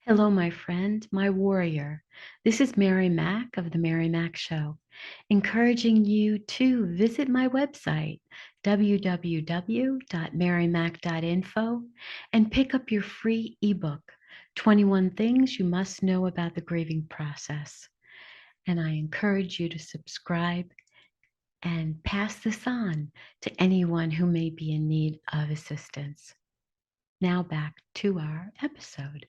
Hello, my friend, my warrior. This is Mary Mack of The Mary Mack Show, encouraging you to visit my website, www.marymack.info, and pick up your free ebook, 21 Things You Must Know About the Grieving Process. And I encourage you to subscribe and pass this on to anyone who may be in need of assistance. Now back to our episode.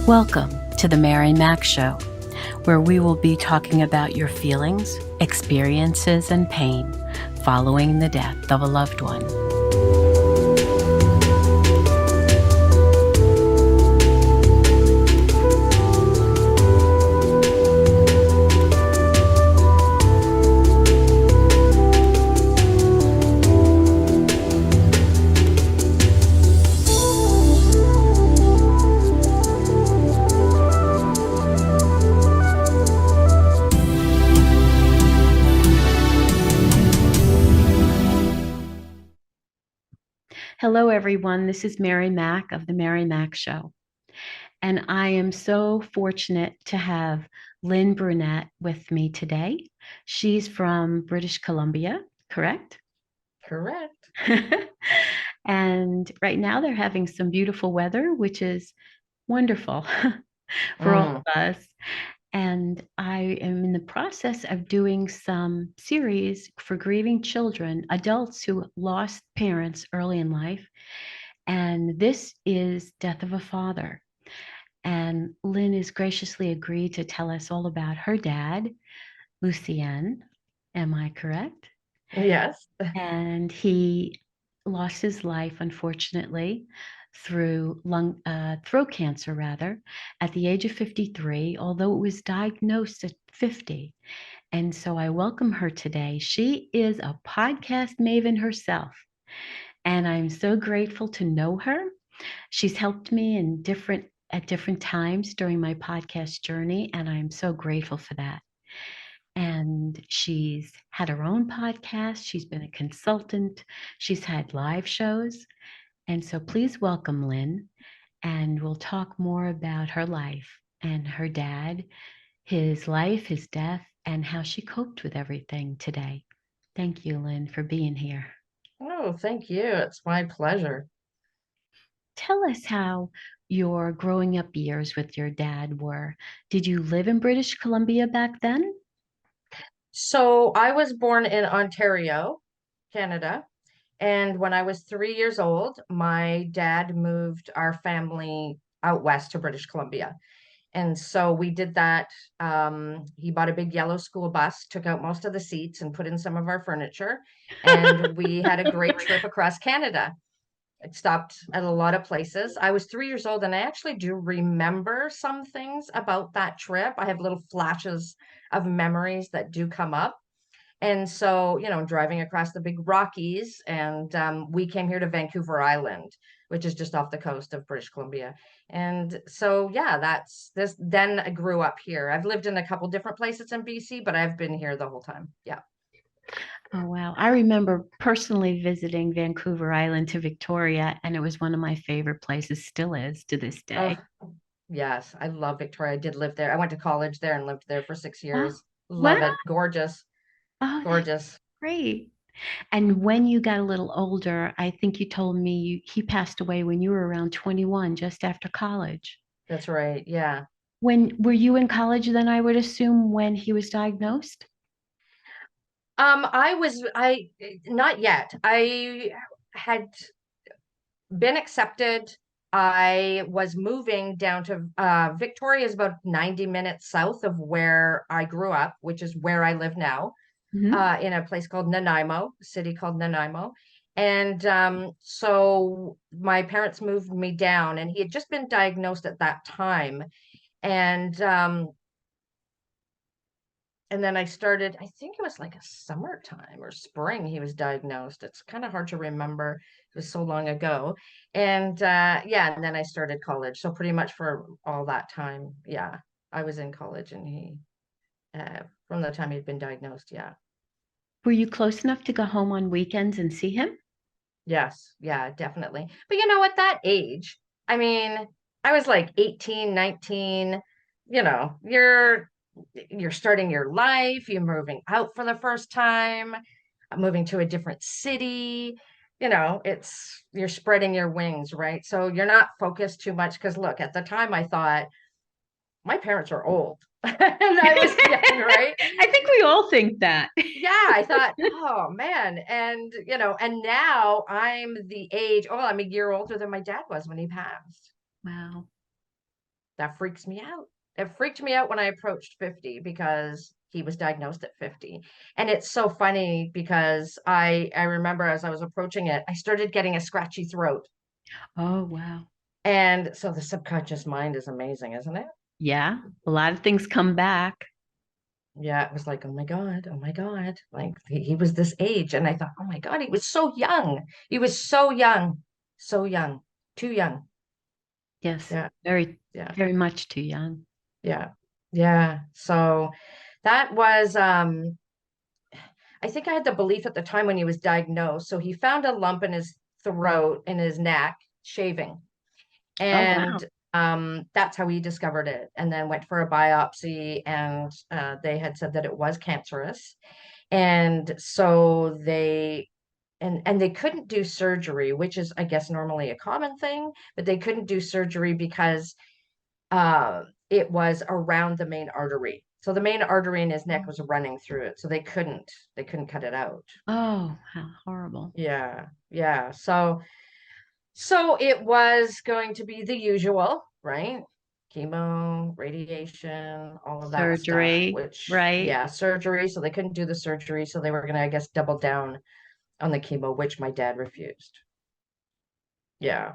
Welcome to the Mary Mack Show, where we will be talking about your feelings, experiences, and pain following the death of a loved one. Hello, everyone. This is Mary Mack of The Mary Mack Show. And I am so fortunate to have Lynn Brunet with me today. She's from British Columbia, correct? Correct. And right now they're having some beautiful weather, which is wonderful for all of us. And I am in the process of doing some series for grieving children, adults who lost parents early in life. And this is Death of a Father. And Lynn has graciously agreed to tell us all about her dad, Lucien. Am I correct? Yes. And he lost his life, unfortunately, through throat cancer, rather, at the age of 53, although it was diagnosed at 50. And so I welcome her today. She is a podcast maven herself, and I'm so grateful to know her. She's helped me at different times during my podcast journey, and I'm so grateful for that. And she's had her own podcast. She's been a consultant. She's had live shows. And so please welcome Lynn, and we'll talk more about her life and her dad, his life, his death, and how she coped with everything today. Thank you, Lynn, for being here. Oh, thank you. It's my pleasure. Tell us how your growing up years with your dad were. Did you live in British Columbia back then? So I was born in Ontario, Canada. And when I was 3 years old, my dad moved our family out west to British Columbia. And so we did that. He bought a big yellow school bus, took out most of the seats, and put in some of our furniture. And we had a great trip across Canada. It stopped at a lot of places. I was 3 years old, and I actually do remember some things about that trip. I have little flashes of memories that do come up. And so, driving across the big Rockies, and we came here to Vancouver Island, which is just off the coast of British Columbia. And so, yeah, that's this. Then I grew up here. I've lived in a couple different places in BC, but I've been here the whole time. Yeah. Oh, wow. I remember personally visiting Vancouver Island to Victoria, and it was one of my favorite places, still is to this day. Oh, yes, I love Victoria. I did live there. I went to college there and lived there for six Oh, years. wow. Love it. Gorgeous, Oh, that's gorgeous. great. And when you got a little older, I think you told me he passed away when you were around 21, just after college. That's right. Yeah. When were you in college then, I would assume, when he was diagnosed? I not yet. I had been accepted I was moving down to Victoria is about 90 minutes south of where I grew up, which is where I live now, Mhm. in a place called Nanaimo, a city called Nanaimo. And so my parents moved me down, and he had just been diagnosed at that time. And and then I started, I think it was like a summertime or spring he was diagnosed. It's kind of hard to remember. It was so long ago. And yeah, and then I started college. So pretty much for all that time, yeah, I was in college and he from the time he'd been diagnosed, yeah. Were you close enough to go home on weekends and see him? Yes, yeah, definitely. But you know, at that age, I mean, I was like 18, 19, you know, you're starting your life, you're moving out for the first time, moving to a different city, you know, it's you're spreading your wings, right? So you're not focused too much because look, at the time I thought my parents are old. And I was young, right? I think we all think that. Yeah, I thought, oh man. And, you know, and now I'm the age, oh, I'm a year older than my dad was when he passed. Wow. That freaks me out. It freaked me out when I approached 50 because he was diagnosed at 50. And it's so funny because I remember as I was approaching it, I started getting a scratchy throat. Oh, wow. And so the subconscious mind is amazing, isn't it? Yeah, a lot of things come back. Yeah, it was like, oh my God, oh my God. Like he was this age. And I thought, oh my God, he was so young. He was so young, too young. Yes, Yeah, very, yeah, very much too young. yeah, yeah. So that was, I think I had the belief at the time when he was diagnosed. So he found a lump in his throat, in his neck, shaving. Oh, wow. And that's how he discovered it. And then went for a biopsy, and they had said that it was cancerous. And so and they couldn't do surgery, which is, I guess, normally a common thing, but they couldn't do surgery because it was around the main artery. So the main artery in his neck was running through it. So they couldn't cut it out. Oh, how horrible. Yeah. Yeah. So it was going to be the usual, right? Chemo, radiation, all of that stuff, Surgery, which, right? yeah, surgery. So they couldn't do the surgery. So they were going to, I guess, double down on the chemo, which my dad refused. Yeah.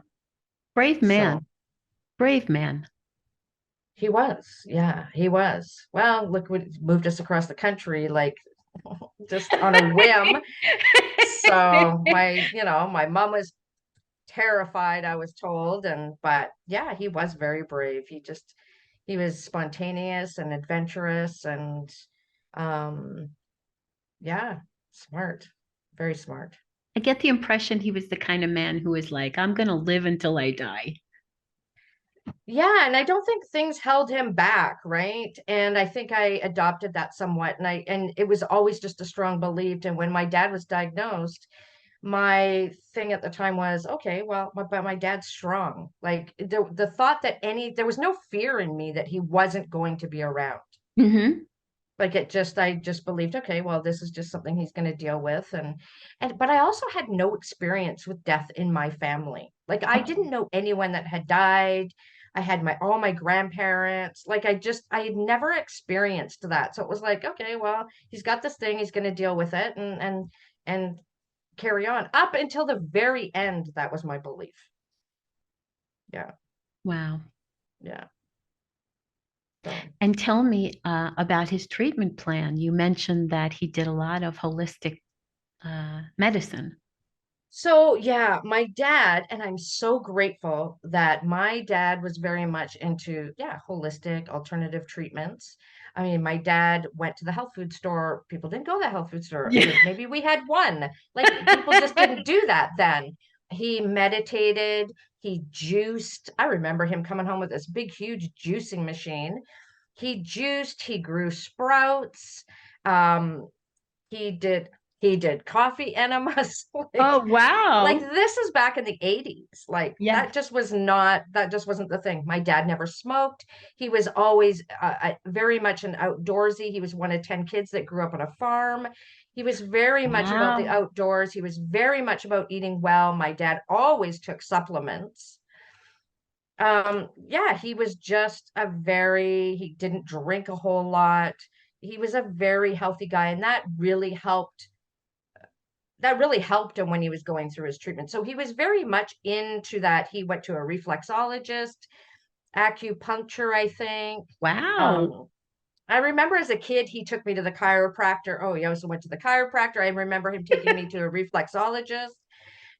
Brave So man. Brave man. he was. Yeah, he was. Well, look what moved us across the country, like just on a whim. So my mom was terrified, I was told. But yeah, he was very brave. He was spontaneous and adventurous and um, yeah, smart, very smart. I get the impression he was the kind of man who was like, I'm going to live until I die. Yeah, and I don't think things held him back, right? And I think I adopted that somewhat, and it was always just a strong belief. And when my dad was diagnosed, my thing at the time was, okay, well, but my dad's strong. Like the thought that there was no fear in me that he wasn't going to be around. Hmm. Like I just believed, okay, well, this is just something he's going to deal with. But I also had no experience with death in my family. Like I didn't know anyone that had died. I had all my grandparents. Like I had never experienced that. So it was like, okay, well, he's got this thing, he's going to deal with it and carry on. Up until the very end, that was my belief. Yeah, Wow. yeah. So And tell me about his treatment plan. You mentioned that he did a lot of holistic medicine. So yeah, my dad, and I'm so grateful that my dad was very much into, yeah, holistic alternative treatments. I mean, my dad went to the health food store. People didn't go to the health food store. Yeah. Maybe we had one. Like people just didn't do that then. He meditated, he juiced. I remember him coming home with this big, huge juicing machine. He juiced, he grew sprouts. Um, he did he did coffee enemas. Oh, Like wow. this is back in the 80s. Like Yes. that just wasn't the thing. My dad never smoked. He was always very much an outdoorsy. He was one of 10 kids that grew up on a farm. He was very much about the Wow. outdoors. He was very much about eating well. My dad always took supplements. Yeah, he was just he didn't drink a whole lot. He was a very healthy guy, and that really helped him when he was going through his treatment. So he was very much into that. He went to a reflexologist, acupuncture, I think. Wow. Um, I remember as a kid, he took me to the chiropractor. Oh, he also went to the chiropractor. I remember him taking me to a reflexologist.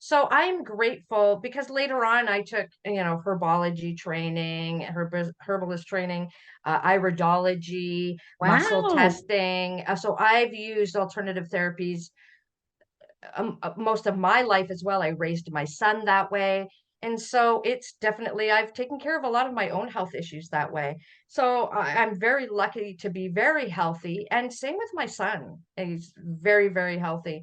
So I'm grateful because later on I took, herbology training, herbalist training, iridology, muscle Wow. testing. So I've used alternative therapies most of my life as well. I raised my son that way. And so it's definitely, I've taken care of a lot of my own health issues that way. So I'm very lucky to be very healthy. And same with my son. He's very, very healthy.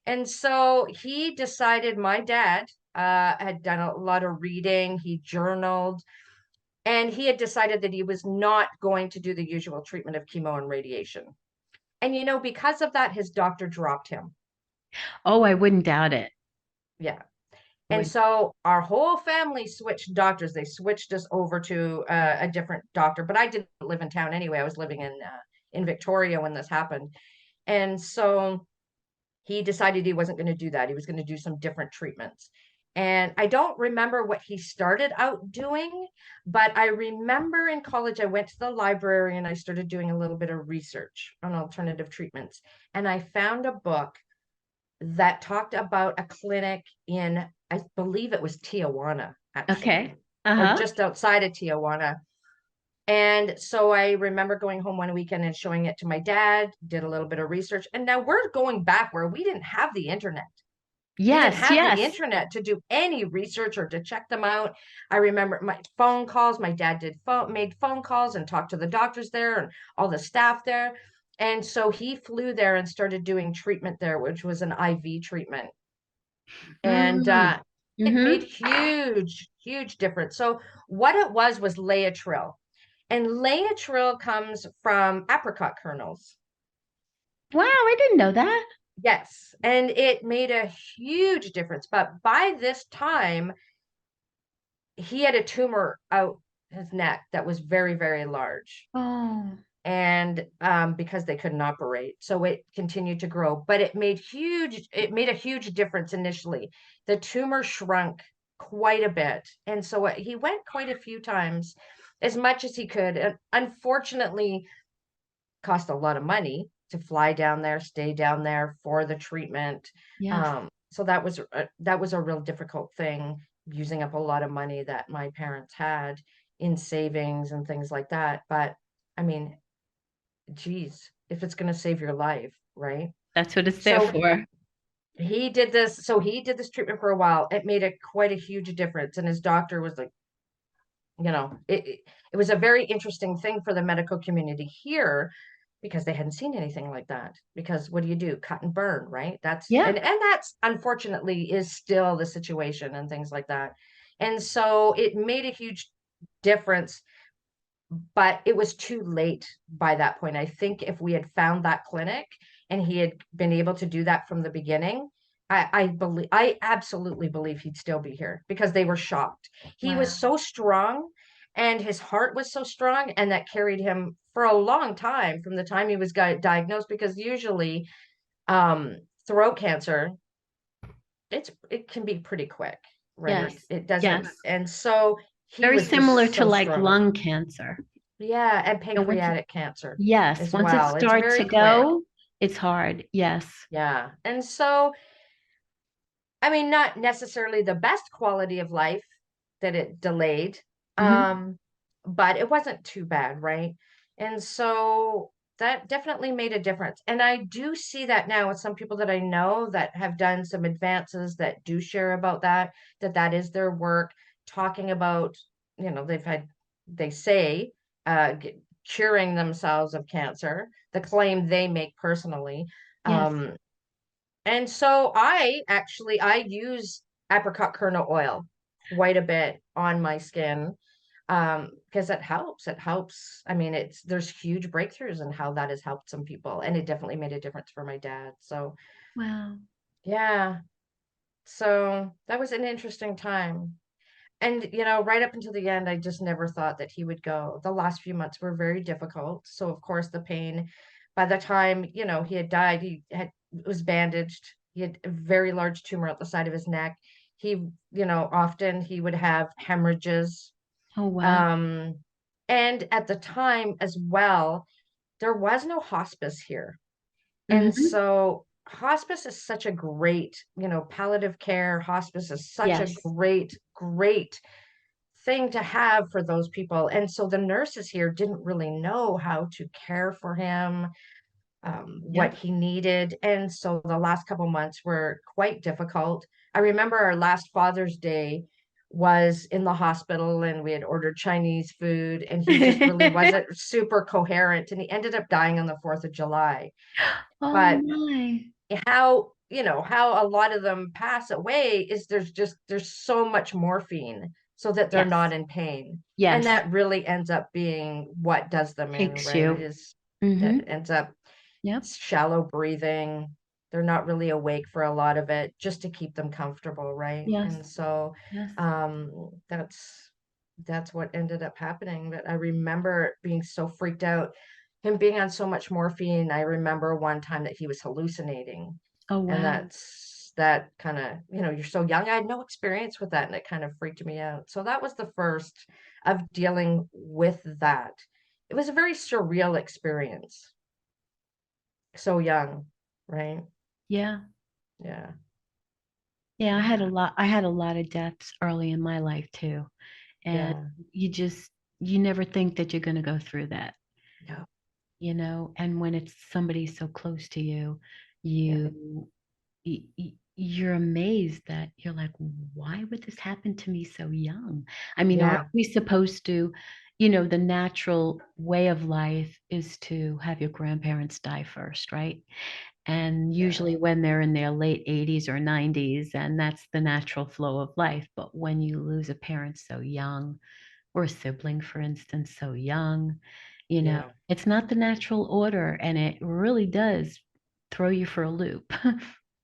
And so he decided, my dad had done a lot of reading, he journaled, and he had decided that he was not going to do the usual treatment of chemo and radiation. And, because of that, his doctor dropped him. Oh, I wouldn't doubt it. Yeah. And Would. so our whole family switched doctors. They switched us over to a different doctor, but I didn't live in town anyway. I was living in Victoria when this happened. And so he decided he wasn't going to do that. He was going to do some different treatments. And I don't remember what he started out doing, but I remember in college I went to the library and I started doing a little bit of research on alternative treatments. And I found a book that talked about a clinic in, I believe it was Tijuana, actually, Okay. or Uh-huh. just outside of Tijuana. And so I remember going home one weekend and showing it to my dad, did a little bit of research. And now we're going back where we didn't have the internet. We didn't Yes, have the yes. internet to do any research or to check them out. I remember my phone calls. My dad made phone calls and talked to the doctors there and all the staff there. And so he flew there and started doing treatment there, which was an IV treatment. And Mm. it made Mm-hmm. huge, huge difference. So what it was Laetrile. And Laetrile comes from apricot kernels. Wow, I didn't know that. Yes, and it made a huge difference. But by this time, he had a tumor out his neck that was very, very large. Oh, And because they couldn't operate, so it continued to grow, but it made a huge difference initially. The tumor shrunk quite a bit, and so he went quite a few times, as much as he could, and unfortunately cost a lot of money to fly down there, stay down there for the treatment. yes. So that was a real difficult thing, using up a lot of money that my parents had in savings and things like that. But I mean, geez, if it's going to save your life, right? That's what it's there So for. he did this treatment for a while. It made quite a huge difference. And his doctor was like, it was a very interesting thing for the medical community here because they hadn't seen anything like that. Because what do you do? Cut and burn, right? Yeah. And that's unfortunately is still the situation and things like that. And so it made a huge difference, but it was too late by that point. I think if we had found that clinic and he had been able to do that from the beginning, I absolutely believe he'd still be here because they were shocked. He was Wow. so strong and his heart was so strong, and that carried him for a long time from the time he was diagnosed, because usually throat cancer, it can be pretty quick, right? Yes. It doesn't. Yes. And so he Very was similar just to so like strong. lung cancer. Yeah, and And once it, pancreatic cancer yes, as once it well. It's starts very to quick. go, it's hard. Yes. Yeah. And so, I mean, not necessarily the best quality of life that it delayed, Hmm. um, but it wasn't too bad, right? And so that definitely made a difference. And I do see that now with some people that I know that have done some advances that do share about that is their work, talking about, they say, uh, g- curing themselves of cancer, the claim they make personally. Yes. Um, and so I use apricot kernel oil quite a bit on my skin, because it helps. It helps. I mean, there's huge breakthroughs in how that has helped some people, and it definitely made a difference for my dad. So Wow. yeah, so that was an interesting time. And, you know, right up until the end, I just never thought that he would go. The last few months were very difficult. So, of course, the pain, by the time, you know, he had died, he had was bandaged. He had a very large tumor at the side of his neck. He, you know, often he would have hemorrhages. Oh, wow. Um, and at the time as well, there was no hospice here. And Hmm. so hospice is such a great, you know, palliative care, hospice is such a Yes. great, great thing to have for those people. And so the nurses here didn't really know how to care for him, what Yep. he needed. And so the last couple months were quite difficult. I remember our last Father's Day was in the hospital and we had ordered Chinese food and he just really wasn't super coherent and he ended up dying on the 4th of July. Oh But my. how, you know, how a lot of them pass away is there's so much morphine so that they're Yes. not in pain. And Yes. that really ends up being what does them in, Takes right? you. Is Hmm. that ends up Yep. shallow breathing. They're not really awake for a lot of it just to keep them comfortable, right? Yes. And so Yes. that's what ended up happening. But I remember being so freaked out, him being on so much morphine. I remember one time that he was hallucinating. Oh, And wow. that kind of, you know, you're so young. I had no experience with that, and it kind of freaked me out. So that was the first of dealing with that. It was a very surreal experience. So young, right? Yeah. Yeah, Yeah, yeah, I had a lot of deaths early in my life too. And yeah, you just you never think that you're going to go through that, yeah, and when it's somebody so close to you, yeah, you're amazed that you're like, why would this happen to me so young? I mean, aren't yeah, we supposed to, the natural way of life is to have your grandparents die first, right? And yeah, usually when they're in their late 80s or 90s, and that's the natural flow of life. But when you lose a parent so young, or a sibling, for instance, so young, yeah. it's not the natural order, and it really does throw you for a loop.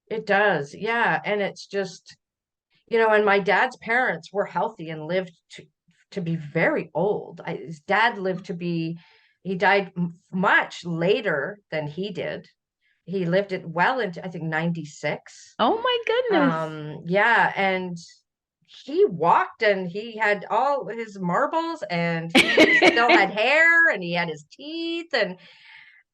It does. Yeah. And it's just, you know, and my dad's parents were healthy and lived to be very old. His dad lived to be, he died much later than he did. He lived it well into, I think, 96. Oh my goodness. Yeah, and he walked and he had all his marbles and he still had hair and he had his teeth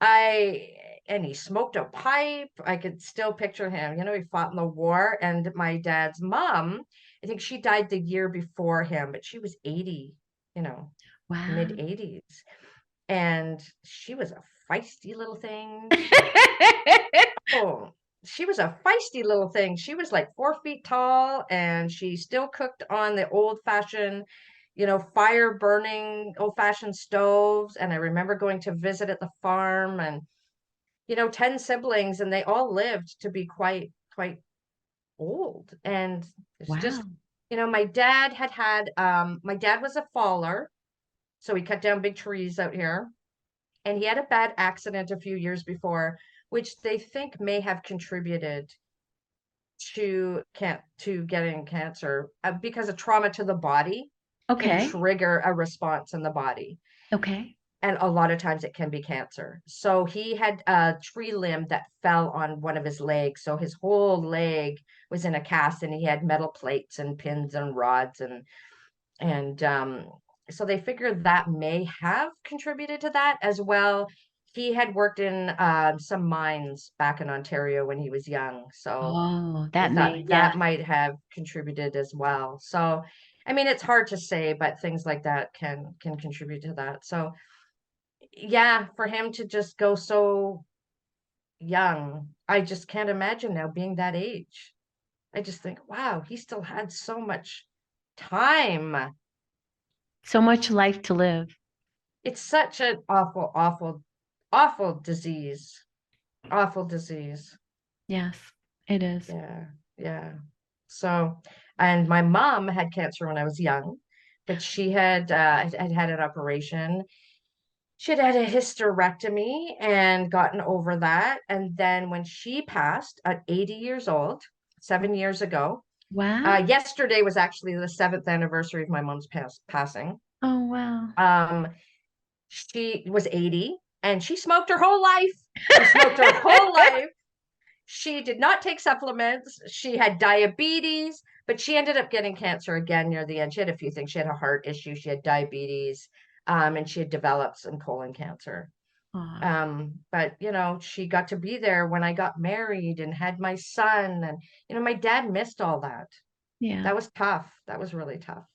I and he smoked a pipe. I could still picture him. You know, he fought in the war and my dad's mom, I think she died the year before him, but she was 80, you know, mid Wow. 80s. And she was a feisty little thing. Oh, she was a feisty little thing. She was like 4 feet tall and she still cooked on the old fashioned, you know, fire burning old fashioned stoves. And I remember going to visit at the farm and, you know, 10 siblings and they all lived to be quite old. And it's just, Wow. you know, my dad was a faller. So he cut down big trees out here and he had a bad accident a few years before, which they think may have contributed to getting cancer because a trauma to the body can Okay. trigger a response in the body. Okay. And a lot of times it can be cancer. So he had a tree limb that fell on one of his legs. So his whole leg was in a cast and he had metal plates and pins and rods and so they figured that may have contributed to that as well. He had worked in some mines back in Ontario when he was young, so Oh, they that thought may that that. might have contributed as well. So, I mean, it's hard to say, but things like that can contribute to that. So, yeah, for him to just go so young, I just can't imagine now being that age. I just think, wow, he still had so much time. So much life to live. It's such an awful, awful, awful disease. Awful disease. Yes, it is. Yeah, yeah. So, and my mom had cancer when I was young, but she had an operation. She had had a hysterectomy and gotten over that. And then when she passed at 80 years old, 7 years ago, Wow. Yesterday was actually the seventh anniversary of my mom's passing. Oh, wow. Um, she was 80 and she smoked her whole life. She smoked her whole life. She did not take supplements. She had diabetes, but she ended up getting cancer again near the end. She had a few things. She had a heart issue, she had diabetes, and she had developed some colon cancer. Oh, But she got to be there when I got married and had my son. And my dad missed all that. yeah. That was tough. That was really tough.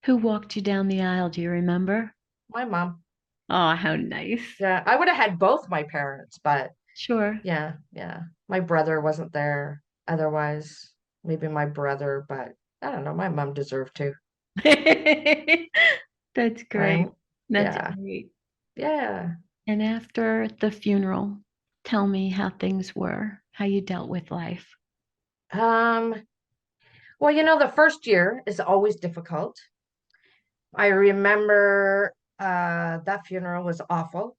Who walked you down the aisle? Do you remember? My mom. Oh, how nice. Yeah, I would have had both my parents, but Sure. yeah, yeah. My brother wasn't there. Otherwise, maybe my brother, but I don't know. My mom deserved to, That's right? great. That's Yeah, great. yeah. And after the funeral, tell me how things were, how you dealt with life. Um, well, the first year is always difficult. I remember that funeral was awful.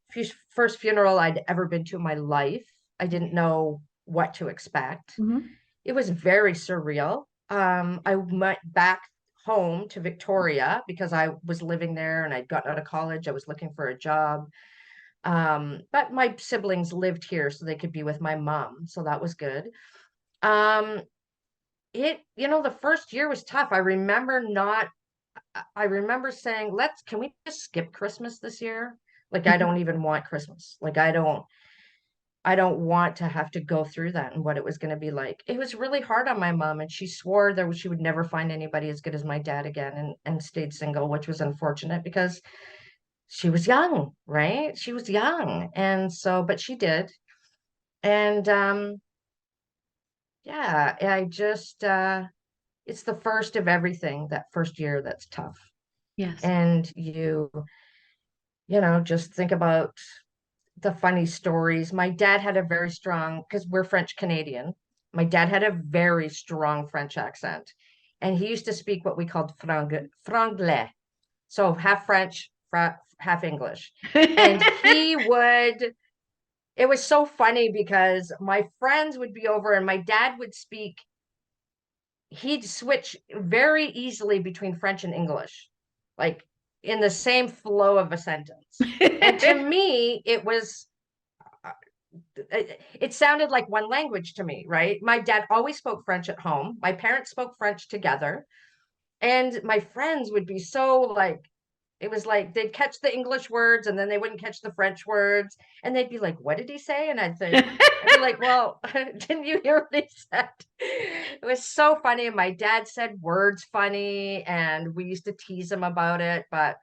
First funeral I'd ever been to in my life. I didn't know what to expect. Mhm. It was very surreal. I went back home to Victoria because I was living there and I'd gotten out of college. I was looking for a job. But my siblings lived here so they could be with my mom. So that was good. Um, the first year was tough. I remember saying, can we just skip Christmas this year? Like, I don't even want Christmas. Like, I don't want to have to go through that and what it was going to be like. It was really hard on my mom, and she swore she would never find anybody as good as my dad again, and stayed single, which was unfortunate because she was young, right? She was young. And so, but she did. And yeah, it's the first of everything that first year that's tough. Yes. And just think about the funny stories. My dad had a very strong, because we're French Canadian, my dad had a very strong French accent. And he used to speak what we called franglais. So half French, half English. And it was so funny because my friends would be over and my dad would speak, he'd switch very easily between French and English, like in the same flow of a sentence. And to me, it sounded like one language to me, right? My dad always spoke French at home. My parents spoke French together. And my friends would be so like, it was like they'd catch the English words and then they wouldn't catch the French words. And they'd be like, what did he say? And I'd be like, well, didn't you hear what he said? It was so funny. And my dad said words funny and we used to tease him about it. But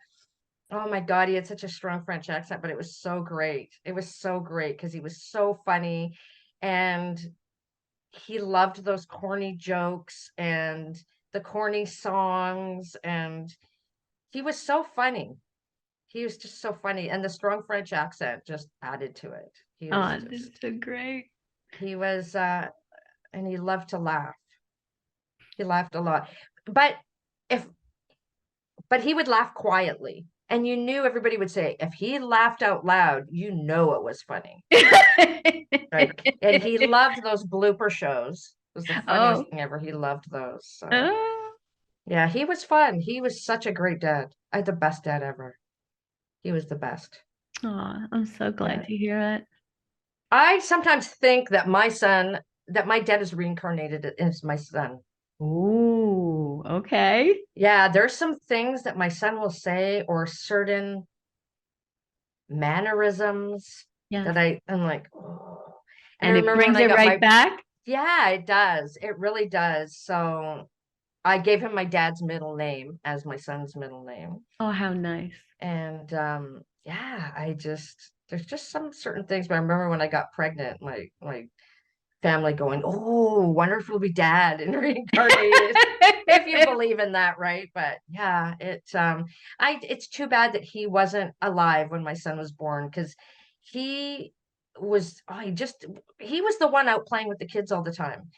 oh my God, he had such a strong French accent, but it was so great. It was so great because he was so funny and he loved those corny jokes and the corny songs. And he was so funny. He was just so funny. And the strong French accent just added to it. Oh, that's so great. He was, and he loved to laugh. He laughed a lot. But if, but he would laugh quietly. And you knew everybody would say, if he laughed out loud, it was funny. Right. And he loved those blooper shows. It was the funniest Oh, thing ever. He loved those. So oh, yeah, he was fun. He was such a great dad. I had the best dad ever. He was the best. oh, I'm so glad Yeah. to hear it. I sometimes think that my dad is reincarnated as my son. Oh, okay. Yeah, there's some things that my son will say or certain mannerisms Yes. that I'm like, oh. And I And it remember when brings I it got right back. yeah, it does. It really does. So I gave him my dad's middle name as my son's middle name. Oh, how nice. And yeah, there's just some certain things. But I remember when I got pregnant, my family going, "Oh, wonder if it'll be dad and reincarnated." If you believe in that, right? But yeah, it's too bad that he wasn't alive when my son was born because he was oh, he was the one out playing with the kids all the time.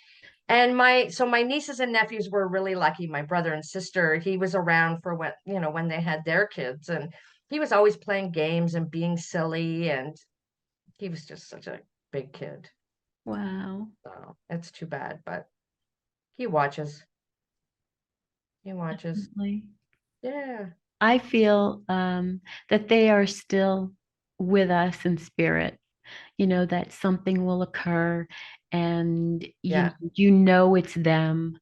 And my nieces and nephews were really lucky. My brother and sister, he was around for when they had their kids, and he was always playing games and being silly, and he was just such a big kid. Wow. So it's too bad, but He watches. He watches. Definitely. Yeah. I feel that they are still with us in spirit, that something will occur and Yeah. you know it's them,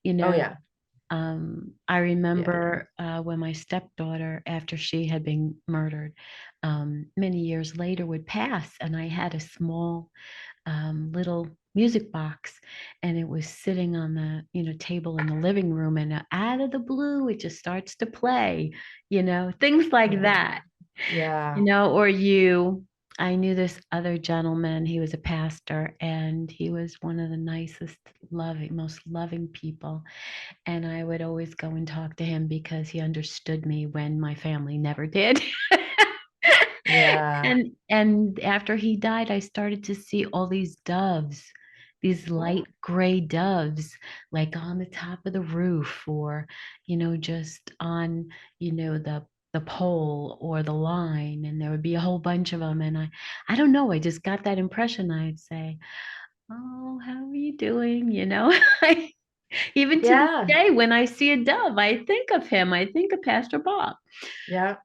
you Oh know. yeah. I Yeah. remember when my stepdaughter, after she had been murdered, many years later would pass, and I had a small little music box, and it was sitting on the table in the living room, and out of the blue it just starts to play, things like Oh, that, yeah. or I knew this other gentleman. He was a pastor, and he was one of the nicest, loving, most loving people. And I would always go and talk to him because he understood me when my family never did. Yeah. And after he died, I started to see all these doves, these Oh, light gray doves, like on the top of the roof, or just on the pole or the line, and there would be a whole bunch of them. And I don't know, I just got that impression. I'd say, "Oh, how are you doing?" Even to this yeah. day, when I see a dove, I think of him. I think of Pastor Bob. Yeah.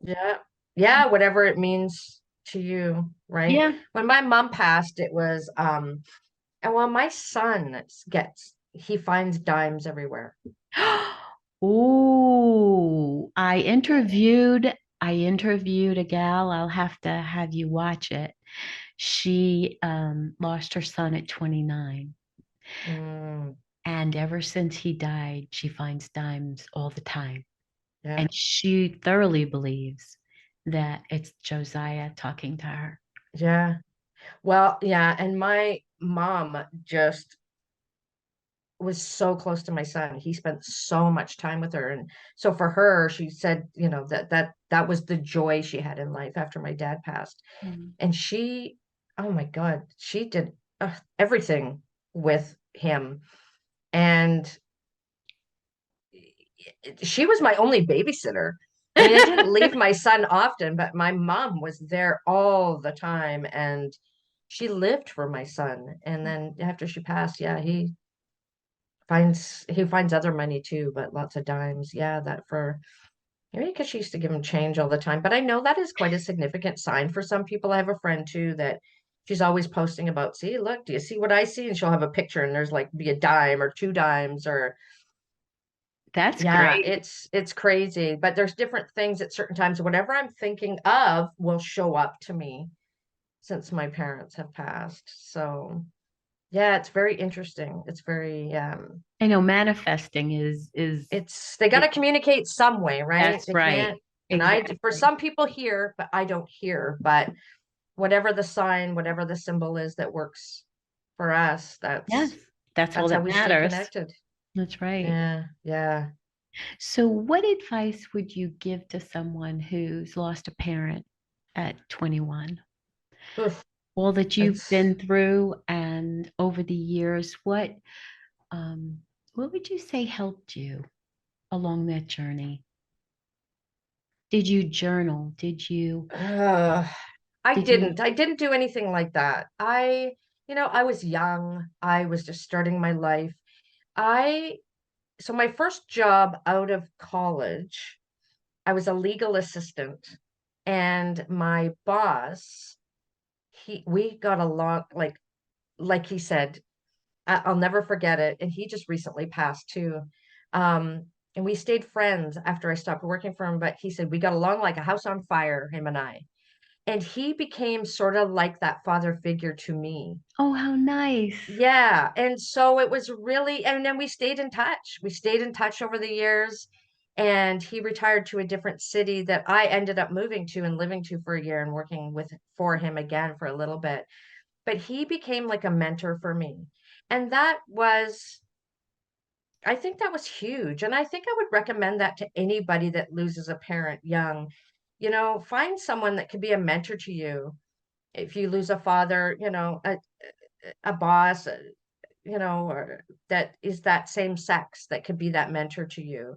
Yeah. Yeah. Whatever it means to you, right? Yeah. When my mom passed, it was and well, my son he finds dimes everywhere. Oh, I interviewed a gal. I'll have to have you watch it. She lost her son at 29. Mm, And ever since he died, she finds dimes all the time. yeah. And she thoroughly believes that it's Josiah talking to her. Yeah. Well, yeah. And my mom just was so close to my son. He spent so much time with her. And so for her, she said, that was the joy she had in life after my dad passed. Mm. And oh my God, she did everything with him. And she was my only babysitter. I mean, I didn't leave my son often, but my mom was there all the time. And she lived for my son. And then after she passed, yeah, he finds other money too, but lots of dimes. Yeah, that for maybe because she used to give him change all the time. But I know that is quite a significant sign for some people. I have a friend too that she's always posting about, see, look, do you see what I see? And she'll have a picture and there's like be a dime or two dimes or That's yeah, great. it's crazy. But there's different things at certain times. Whatever I'm thinking of will show up to me since my parents have passed. So yeah, it's very interesting. It's very I know manifesting is they got to it, communicate some way, right? that's They right. can't, and for Exactly. some people hear, but I don't hear. But whatever the sign, whatever the symbol is that works for us, Yes, that's all that's how that we stay matters. connected. That's right. Yeah, yeah. So, what advice would you give to someone who's lost a parent at 21? Oof, All that you've it's been through and over the years, um, what would you say helped you along that journey? Did you journal? uh, I Did you? didn't. I didn't do anything like that. I was young. I was just starting my life. I so my first job out of college, I was a legal assistant, and my boss, we got along like he said, I'll never forget it. And he just recently passed too. And we stayed friends after I stopped working for him. But he said we got along like a house on fire, him and I. And he became sort of like that father figure to me. Oh, how nice. Yeah. And so it was really, and then we stayed in touch. We stayed in touch over the years. And he retired to a different city that I ended up moving to and living to for a year and working with for him again for a little bit. But he became like a mentor for me. And I think that was huge. And I think I would recommend that to anybody that loses a parent young. Find someone that could be a mentor to you. If you lose a father, a boss, or that is that same sex that could be that mentor to you,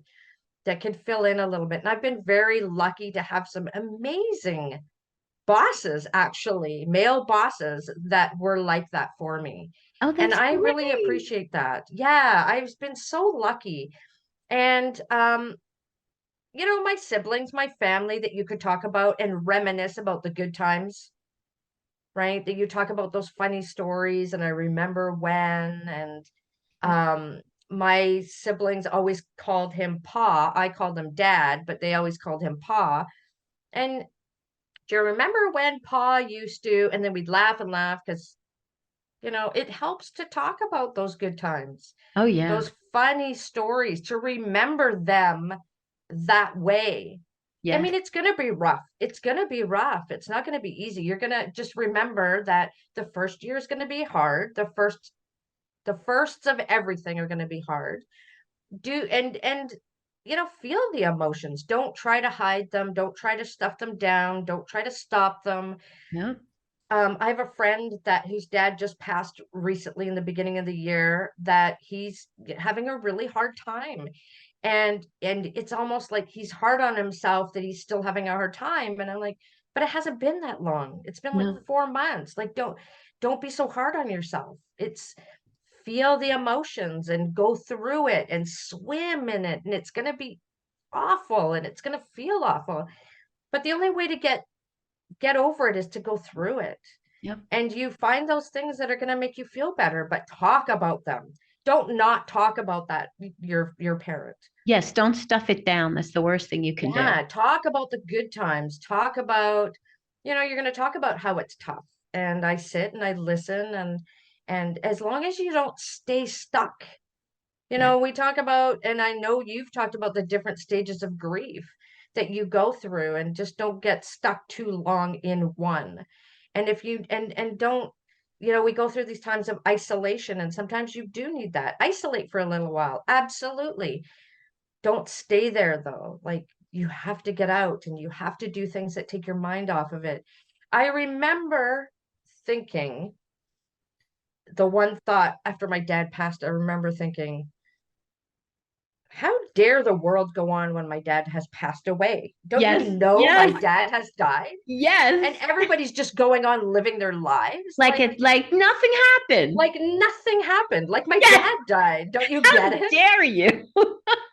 that could fill in a little bit. And I've been very lucky to have some amazing bosses, actually, male bosses that were like that for me. Oh, And that's I really great. appreciate that. Yeah, I've been so lucky. And my siblings, my family that you could talk about and reminisce about the good times, right? That you talk about those funny stories and I remember when and Yeah. um my siblings always called him Pa. I called him Dad, but they always called him Pa. And do you remember when Pa used to, and then we'd laugh and laugh because, it helps to talk about those good times, Oh, yeah. those funny stories, to remember them that way. I Yes. mean, it's going to be rough. It's going to be rough. It's not going to be easy. You're going to just remember that the first year is going to be hard. The firsts of everything are going to be hard. Feel the emotions. Don't try to hide them. Don't try to stuff them down. Don't try to stop them. Yep. I have a friend that whose dad just passed recently in the beginning of the year that he's having a really hard time. And it's almost like he's hard on himself that he's still having a hard time. And I'm like, but it hasn't been that long. It's been like No. 4 months. Like, don't be so hard on yourself. It's feel the emotions and go through it and swim in it. And it's gonna be awful and it's gonna feel awful. But the only way to get over it is to go through it, Yep. and you find those things that are going to make you feel better, but talk about them. Don't not talk about that, your parent. Yes. Don't stuff it down. That's the worst thing you can do. Yeah, talk about the good times. Talk about, you're going to talk about how it's tough. And I sit and I listen, and as long as you don't stay stuck. Yeah. We talk about, and I know you've talked about the different stages of grief that you go through, and just don't get stuck too long in one. And if you and don't, we go through these times of isolation, and sometimes you do need that. Isolate for a little while. Absolutely. Don't stay there though. Like, you have to get out and you have to do things that take your mind off of it. I remember thinking the one thought after my dad passed, I remember thinking, how dare the world go on when my dad has passed away? Don't you Yes. know my Yes. dad has died? And Yes. everybody's just going on living their lives Like it, like nothing happened. like nothing happened. Like my Yes. dad died. Don't you How get it? dare you?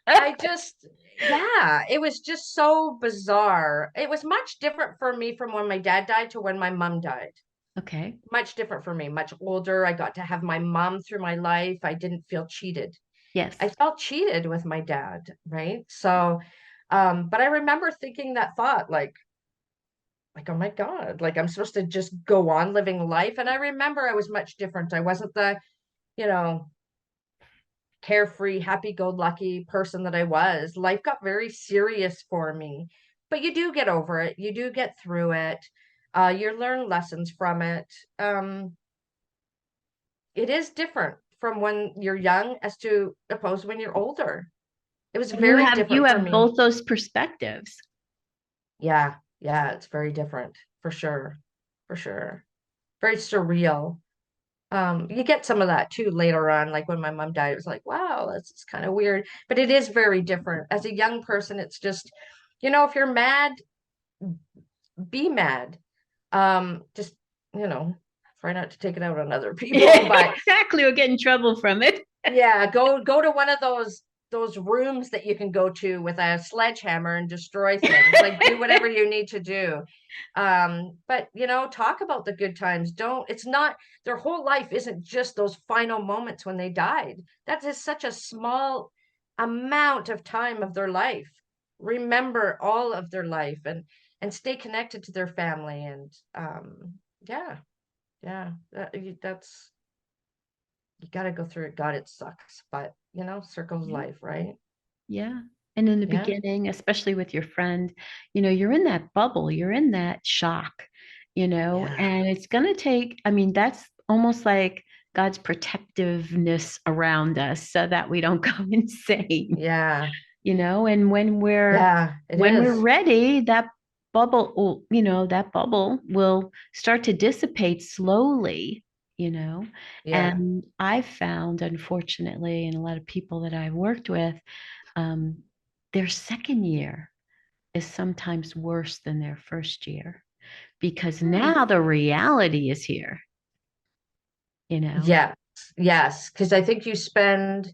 I just, yeah, it was just so bizarre. It was much different for me from when my dad died to when my mom died. Okay. Much different for me, much older. I got to have my mom through my life. I didn't feel cheated. Yes. I felt cheated with my dad, right? So, but I remember thinking that thought, oh my God, like I'm supposed to just go on living life. And I remember I was much different. I wasn't the, you know, carefree, happy-go-lucky person that I was. Life got very serious for me, but you do get over it. You do get through it. You learn lessons from it. It is different from when you're young as to opposed when you're older. It was And you very have different for me. both those perspectives. Yeah, yeah, it's very different for sure. For sure. Very surreal. You get some of that too later on, like when my mom died, it was like, wow, that's kind of weird. But it is very different. As a young person, it's just, if you're mad, be mad. Just, you know, try not to take it out on other people. But Exactly. Or get in trouble from it. yeah, go to one of those rooms that you can go to with a sledgehammer and destroy things. Like, do whatever you need to do. But talk about the good times. Don't It's not, their whole life isn't just those final moments when they died. That is such a small amount of time of their life. Remember all of their life, and stay connected to their family. And yeah, yeah, that's, you got to go through it. God, it sucks, but circles Yeah. life, right? Yeah. And in the Yeah, beginning, especially with your friend, you're in that bubble, you're in that shock, yeah, and it's going to take, I mean, that's almost like God's protectiveness around us so that we don't go insane, yeah, and yeah. It when we're is. ready, that bubble will start to dissipate slowly, you know. Yeah, And I found, unfortunately, and a lot of people that I've worked with, um, their second year is sometimes worse than their first year because Hmm. now the reality is here, you know? Yes, yes, because I think you spend,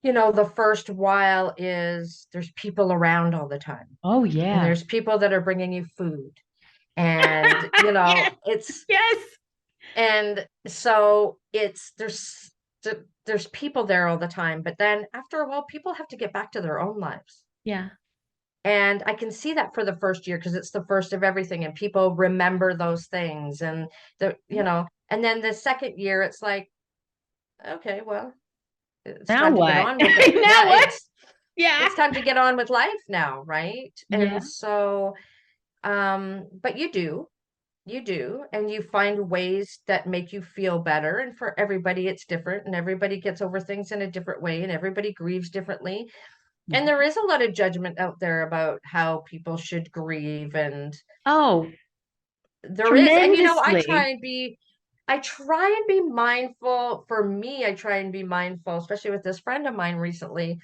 the first while is there's people around all the time, Oh, and yeah. there's people that are bringing you food, and Yes, it's yes. and so it's there's people there all the time, but then after a while, people have to get back to their own lives. Yeah. And I can see that for the first year because it's the first of everything and people remember those things and and then the second year it's like, okay, well, it's Now time to get what? on with it. Now Yeah, what? Yeah. it's time to get on with life now, right? Yeah. And so but you do, and you find ways that make you feel better. And for everybody, it's different, and everybody gets over things in a different way, and everybody grieves differently. And Yeah. there is a lot of judgment out there about how people should grieve, and Oh, there is. And tremendously. I try and be mindful. For me, I try and be mindful, especially with this friend of mine recently,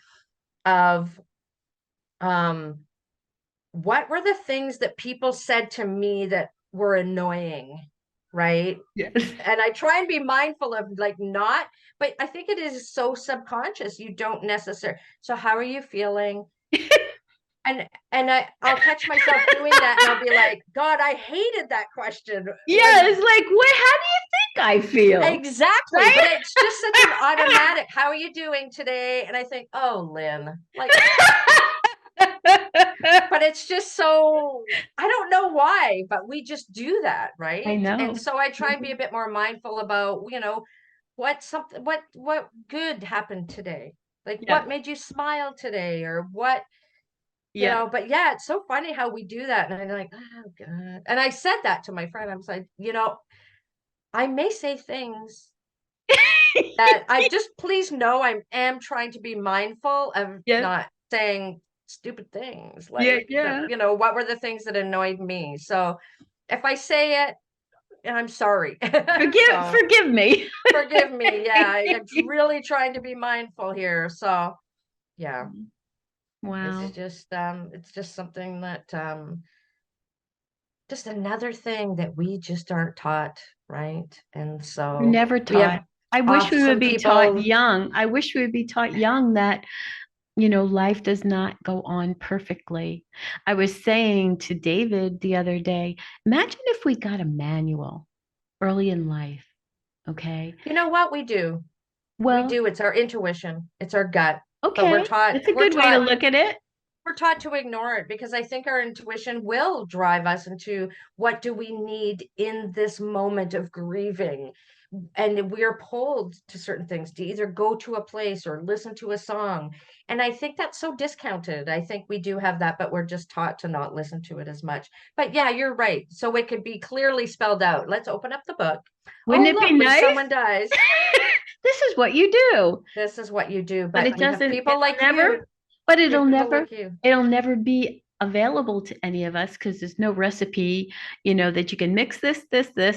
of um what were the things that people said to me that were annoying, right? Yes. And I try and be mindful of like not, but I think it is so subconscious. You don't necessarily. So how are you feeling? I'll catch myself doing that, and I'll be like, God, I hated that question. Yeah, it's like, what? How do you think I feel? Exactly, but Right? it's just such an automatic. How are you doing today? And I think, oh, Lynn, like, but it's just so, I don't know why, but we just do that, I right? And know. so I try and be a bit more mindful about, what good happened today? Like Yeah. what made you smile today, or what, Yeah. but yeah, it's so funny how we do that. And I'm like, oh God. And I said that to my friend. I was like, I may say things that I just, please know I am trying to be mindful of Yeah. not saying stupid things Yeah. like that. Yeah. What were the things that annoyed me? So if I say it, I'm sorry. So Forgive me. forgive me. Yeah, I'm really trying to be mindful here. So yeah, Wow. it's just something that just another thing that we just aren't taught, right? And We're so never we have taught. I wish we would awesome be taught people. young. I wish we would be taught young that, life does not go on perfectly. I was saying to David the other day, imagine if we got a manual early in life. Okay. You know what we do? We Well, do. It's our intuition. It's our gut. But we're okay. taught That's a we're good way to taught look at it. we're taught to ignore it because I think our intuition will drive us into what do we need in this moment of grieving. And we are pulled to certain things to either go to a place or listen to a song. And I think that's so discounted. I think we do have that, but we're just taught to not listen to it as much. But yeah, you're right. So it could be clearly spelled out. Let's open up the book. Wouldn't Oh, it be look, when nice? someone dies, This is what you do. this is what you do. But But we have people it'll like never, you. but We have people like you. it'll never be available to any of us because there's no recipe, that you can mix this,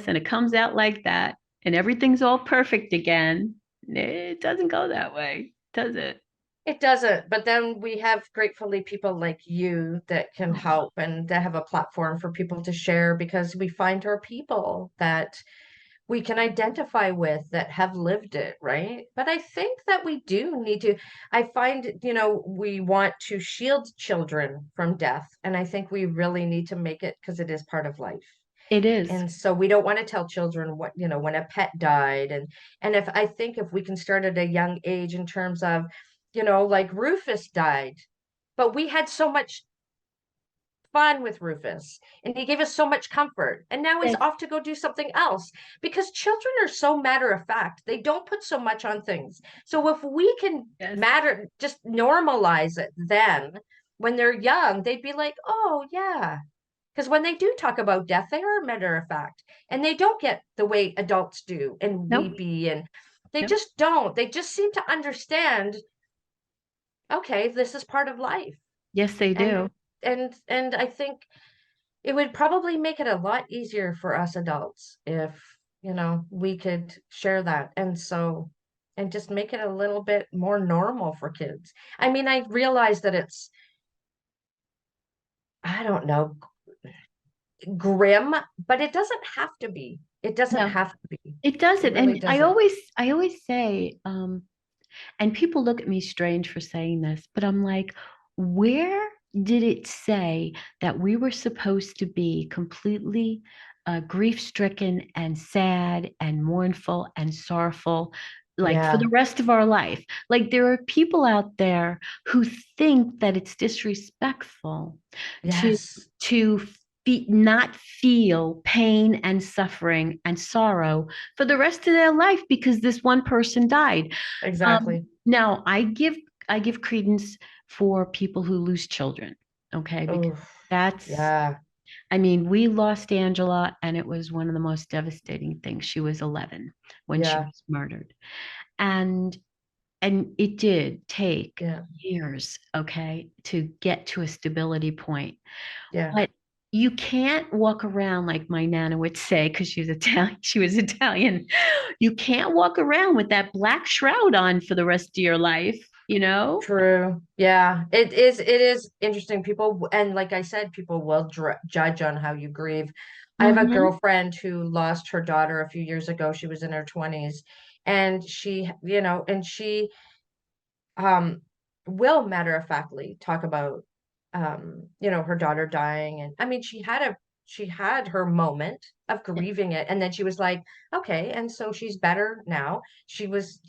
and it comes out like that, and everything's all perfect again. It doesn't go that way, does it? It doesn't, but then we have gratefully people like you that can Oh, help and that have a platform for people to share because we find our people that we can identify with that have lived it, right? But I think that we do need to, I find, we want to shield children from death. And I think we really need to make it because it is part of life. it is. And so we don't want to tell children what, when a pet died. And if I think if we can start at a young age in terms of, like Rufus died, but we had so much fun with Rufus and he gave us so much comfort. And now he's Yes, off to go do something else because children are so matter of fact. They don't put so much on things. So if we can yes. just normalize it, then when they're young, they'd be like, oh, yeah. Because when they do talk about death, they are matter of fact and they don't get the way adults do and Nope, weepy and they nope. just don't. They just seem to understand, okay, this is part of life. Yes, they And do. and I think it would probably make it a lot easier for us adults if, we could share that. And just make it a little bit more normal for kids. I mean, I realize that I don't know, grim, but it doesn't have to be. It doesn't No, have to be. it It doesn't. really And doesn't. I always say, and people look at me strange for saying this, but I'm like, where did it say that we were supposed to be completely grief-stricken and sad and mournful and sorrowful, like for the Yeah. rest of our life? Like there are people out there who think that it's disrespectful to Yes. to not feel pain and suffering and sorrow for the rest of their life because this one person died. Exactly. Now I give credence for people who lose children, okay? Because Oh, that's yeah. I mean, we lost Angela and it was one of the most devastating things. She was 11 when she Yeah. was murdered. And it did take Yeah. years, okay, to get to a stability point. Yeah. But you can't walk around like my nana would say, because she's Italian, she was Italian. You can't walk around with that black shroud on for the rest of your life, you know? True. Yeah. It is interesting. People, and like I said, people will judge on how you grieve. I have a Hmm. girlfriend who lost her daughter a few years ago. She was in her 20s, and she um will matter of factly talk about her daughter dying. And I mean, she had her moment of grieving it, and then she was like, okay, and so she's better now. She was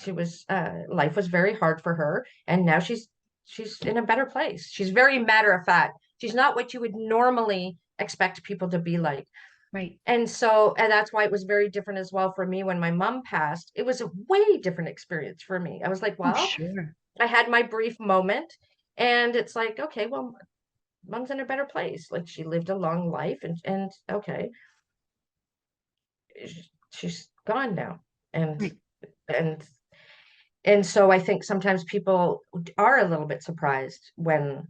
life was very hard for her, and now she's in a better place. She's very matter of fact. She's not what you would normally expect people to be like. Right. And that's why it was very different as well for me when my mom passed. It was a way different experience for me. I was like, Oh, well, sure. I had my brief moment, and it's like, okay, well, mom's in a better place. Like she lived a long life, and okay, she's gone now. And Right. and and so I think sometimes people are a little bit surprised when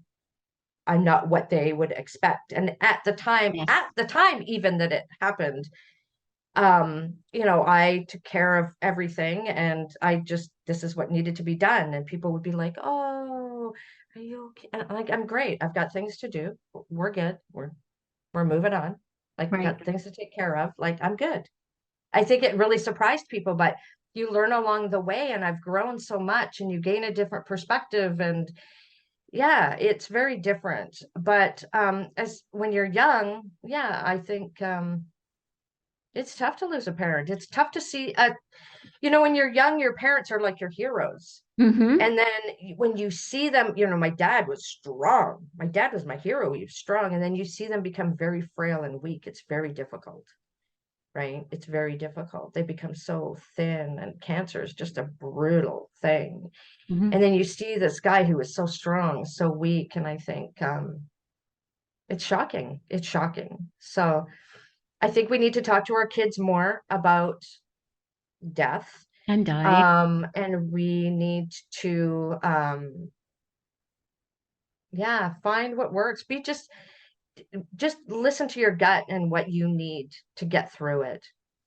I'm not what they would expect. And Yes. at the time even that it happened, I took care of everything, and this is what needed to be done. And people would be like, "Oh, are you okay?" And I'm great. I've got things to do. We're good. We're moving on. Like, Right. got things to take care of. Like, I'm good. I think it really surprised people, but you learn along the way, and I've grown so much, and you gain a different perspective. And yeah, it's very different. But as when you're young, yeah, I think it's tough to lose a parent. It's tough to see when you're young, your parents are like your heroes. Hmm. And then when you see them, my dad was strong. My dad was my hero. He was strong. And then you see them become very frail and weak. It's very difficult, right? It's very difficult. They become so thin, and cancer is just a brutal thing. And Hmm. then you see this guy who is so strong, so weak. And I think it's shocking. It's shocking. So I think we need to talk to our kids more about death. And dying. And we need to, yeah, find what works. Just listen to your gut and what you need to get through it.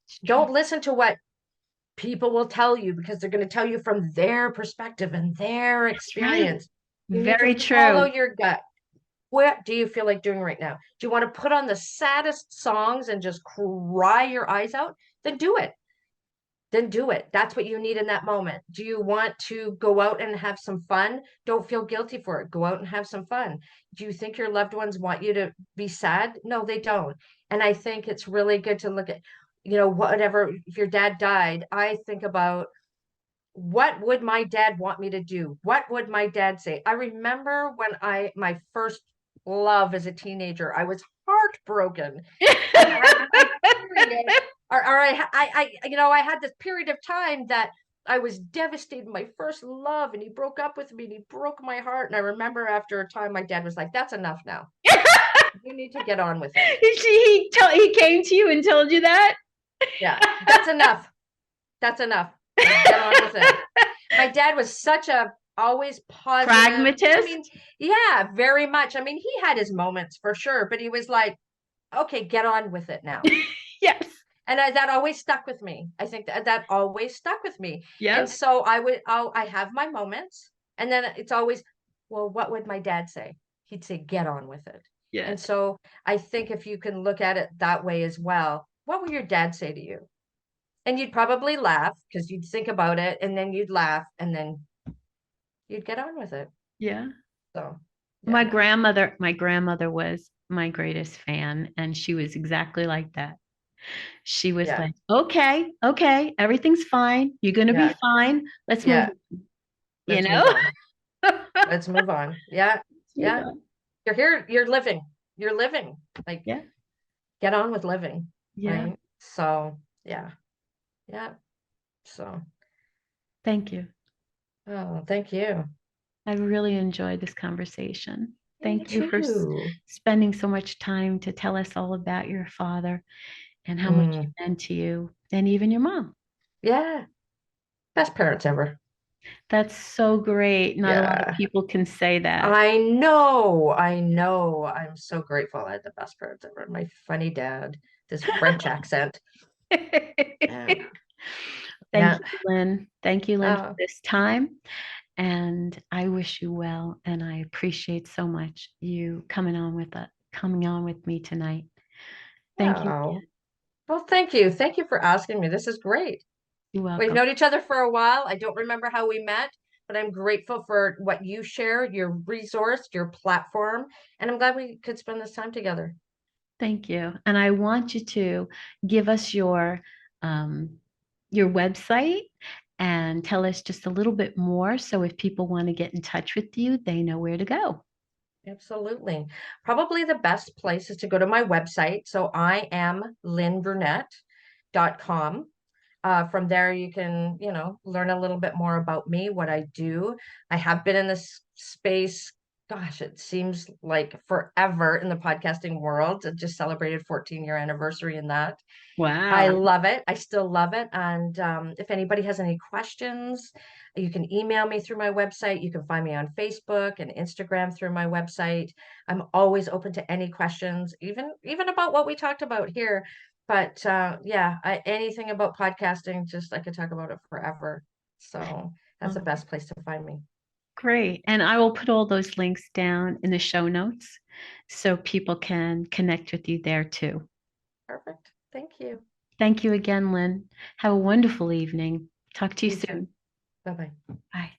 It's true. Don't listen to what people will tell you, because they're going to tell you from their perspective and their That's right. experience. You need to Very follow true. your gut. What do you feel like doing right now? Do you want to put on the saddest songs and just cry your eyes out? Then do it. Then do it. That's what you need in that moment. Do you want to go out and have some fun? Don't feel guilty for it. Go out and have some fun. Do you think your loved ones want you to be sad? No, they don't. And I think it's really good to look at, whatever, if your dad died, I think about, what would my dad want me to do? What would my dad say? I remember when my first love as a teenager, I was heartbroken. I had my period, or I had this period of time that I was devastated. My first love, and he broke up with me, and he broke my heart. And I remember after a time, my dad was like, "That's enough now. You need to get on with it. He came to you and told you that? Yeah, that's enough. That's enough. Like, get on with it." My dad was such a always positive. I mean, Pragmatist? yeah, very much. I mean, he had his moments for sure, but he was like, okay, get on with it now. Yes. And that always stuck with me. I think that always stuck with me. And Yep. so I have my moments, and then it's always, well, what would my dad say? He'd say, get on with it. And Yes. so I think if you can look at it that way as well, what would your dad say to you? And you'd probably laugh because you'd think about it and then you'd laugh and then you'd get on with it. Yeah. So, My yeah, grandmother was my greatest fan, and she was exactly like that. She was yeah, like, okay, okay, everything's fine. You're gonna be yeah, fine. Let's move, yeah. you Let's know? move on. Let's move on. Yeah, Let's move yeah. on. You're here, you're living. You're living. Like, Yeah, get on with living, yeah. right? So, yeah, yeah. So, Thank you. oh, thank you. I really enjoyed this conversation. Me Thank you for too. spending so much time to tell us all about your father and how much Mm, he meant to you and even your mom. yeah, best parents ever. That's so great. Not a lot of Yeah. people can say that. I know, I know. I'm so grateful I had the best parents ever. My funny dad, this French accent. Yeah, Thank yeah. you, Lynn. Thank you, Lynn, for Oh, this time. And I wish you well. And I appreciate so much you coming on with me tonight. Thank you oh. again. Well, thank you. Thank you for asking me. This is great. You're We've welcome. known each other for a while. I don't remember how we met, but I'm grateful for what you share, your resource, your platform, and I'm glad we could spend this time together. Thank you. And I want you to give us um, your website and tell us just a little bit more. So if people want to get in touch with you, they know where to go. Absolutely. Probably the best place is to go to my website. So I am lynnbrunet.com. From there, you can, learn a little bit more about me, what I do. I have been in this space, gosh, it seems like forever in the podcasting world. I just celebrated 14-year anniversary in that. I Wow. love it. I still love it. And if anybody has any questions, you can email me through my website. You can find me on Facebook and Instagram through my website. I'm always open to any questions, even about what we talked about here. But yeah, anything about podcasting, just I could talk about it forever. So that's the Oh, best place to find me. great. And I will put all those links down in the show notes so people can connect with you there too. Perfect. Thank you. Thank you again, Lynn. Have a wonderful evening. Talk to you You too. soon. Bye bye. Bye.